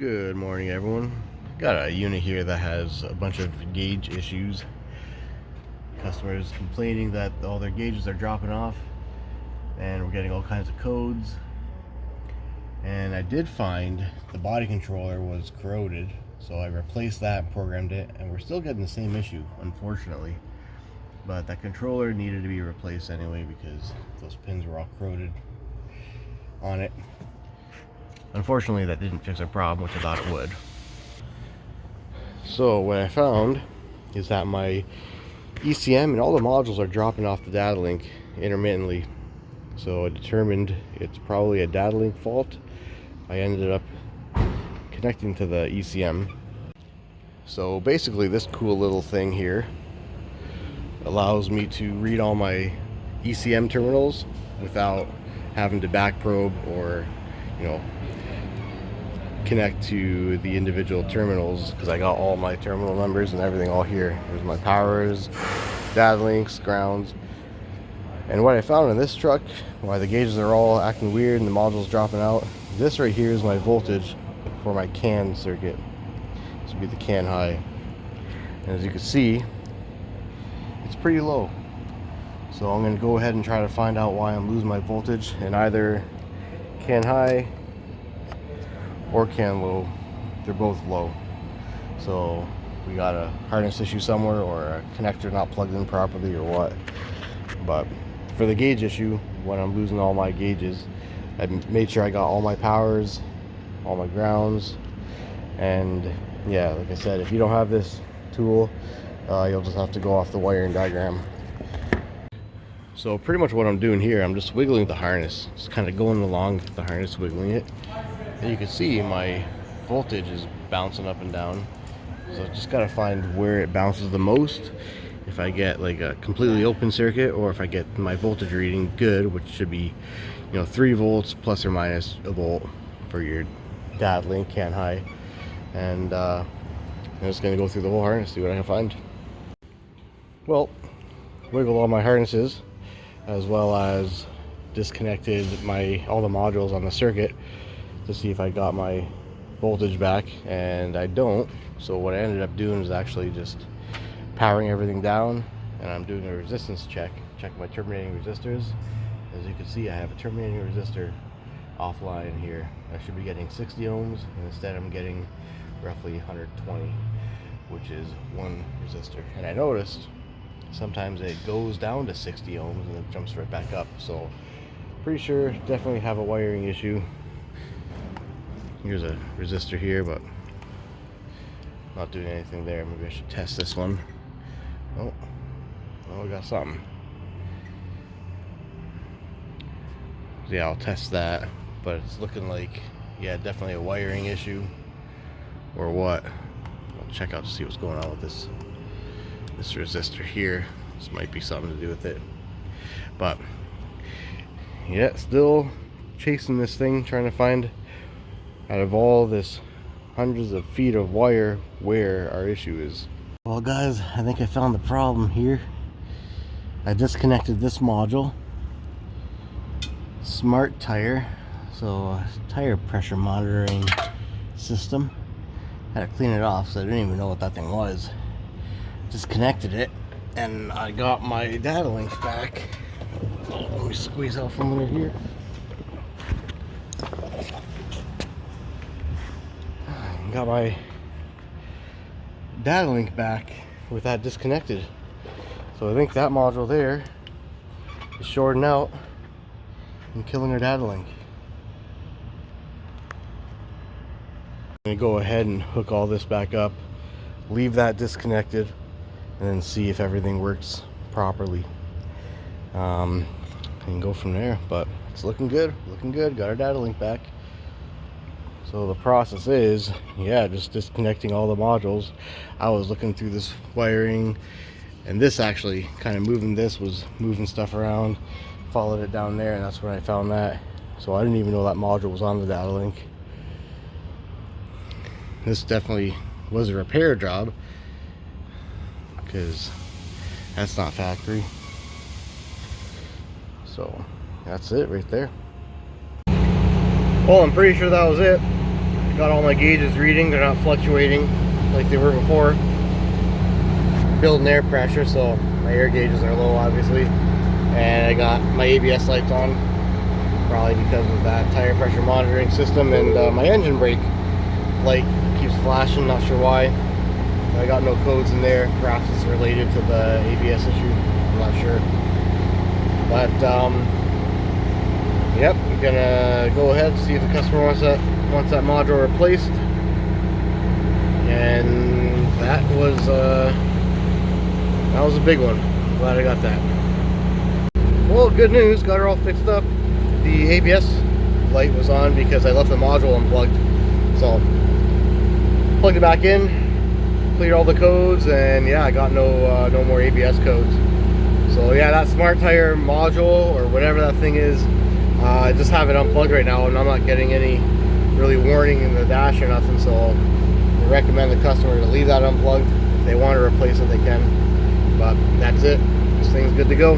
Good morning, everyone. Got a unit here that has a bunch of gauge issues. Customers complaining that all their gauges are dropping off, and we're getting all kinds of codes. And I did find the body controller was corroded, so I replaced that and programmed it, and we're still getting the same issue, unfortunately. But that controller needed to be replaced anyway because those pins were all corroded on it. Unfortunately, that didn't fix our problem, which I thought it would. So what I found is that my ECM and all the modules are dropping off the Datalink intermittently. So I determined it's probably a Datalink fault. I ended up connecting to the ECM. So basically this cool little thing here allows me to read all my ECM terminals without having to back probe or, connect to the individual terminals, because I got all my terminal numbers and everything all here. There's my powers, data links, grounds. And what I found in this truck, why the gauges are all acting weird and the modules dropping out, this right here is my voltage for my CAN circuit. This would be the CAN high. And as you can see, it's pretty low. So I'm going to go ahead and try to find out why I'm losing my voltage in either CAN high or CAN low. They're both low. So we got a harness issue somewhere, or a connector not plugged in properly, or what. But for the gauge issue, when I'm losing all my gauges, I made sure I got all my powers, all my grounds, and yeah, like I said, if you don't have this tool, you'll just have to go off the wiring diagram. So pretty much what I'm doing here, I'm just wiggling the harness, just kind of going along with the harness, wiggling it. And you can see my voltage is bouncing up and down. So I just gotta find where it bounces the most. If I get like a completely open circuit, or if I get my voltage reading good, which should be 3 volts plus or minus a volt for your Datalink CAN high. And I'm just gonna go through the whole harness, see what I can find. Well, wiggle all my harnesses, as well as disconnected all the modules on the circuit to see if I got my voltage back, and I don't. So what I ended up doing is actually just powering everything down, and I'm doing a resistance check, checking my terminating resistors. As you can see, I have a terminating resistor offline here. I should be getting 60 ohms, and instead I'm getting roughly 120, which is one resistor. And I noticed sometimes it goes down to 60 ohms and then jumps right back up. So pretty sure definitely have a wiring issue. Here's a resistor here, but not doing anything there. Maybe I should test this one. Oh, we got something. So yeah, I'll test that, but it's looking like, yeah, definitely a wiring issue or what. I'll check out to see what's going on with this resistor here. This might be something to do with it, but yeah, still chasing this thing, trying to find out of all this hundreds of feet of wire where our issue is. Well guys, I think I found the problem here. I disconnected this module, smart tire, so tire pressure monitoring system. Had to clean it off, so I didn't even know what that thing was. Disconnected it, and I got my Datalink back. Let me squeeze out from under here. Got my Datalink back with that disconnected. So I think that module there is shorting out and killing our Datalink. I'm gonna go ahead and hook all this back up, leave that disconnected, and then see if everything works properly. And go from there. But it's looking good, got our Datalink back. So the process is, yeah, just disconnecting all the modules. I was looking through this wiring, and this actually kind of was moving stuff around. Followed it down there, and that's when I found that. So I didn't even know that module was on the Datalink. This definitely was a repair job, because that's not factory. So that's it right there. Well, I'm pretty sure that was it. got all my gauges reading. They're not fluctuating like they were before. Building air pressure, so my air gauges are low, obviously. And I got my ABS lights on, probably because of that tire pressure monitoring system. And my engine brake light keeps flashing, not sure why. I got no codes in there. Perhaps it's related to the ABS issue, I'm not sure. But yep, I'm gonna go ahead and see if the customer wants that module replaced. And that was a big one. I'm glad I got that. Well, good news, got her all fixed up. The ABS light was on because I left the module unplugged. So plugged it back in, cleared all the codes, and yeah, I got no more ABS codes. So yeah, that smart tire module or whatever that thing is, I just have it unplugged right now, and I'm not getting any really warning in the dash or nothing. So I recommend the customer to leave that unplugged. If they want to replace it, they can. But that's it. This thing's good to go.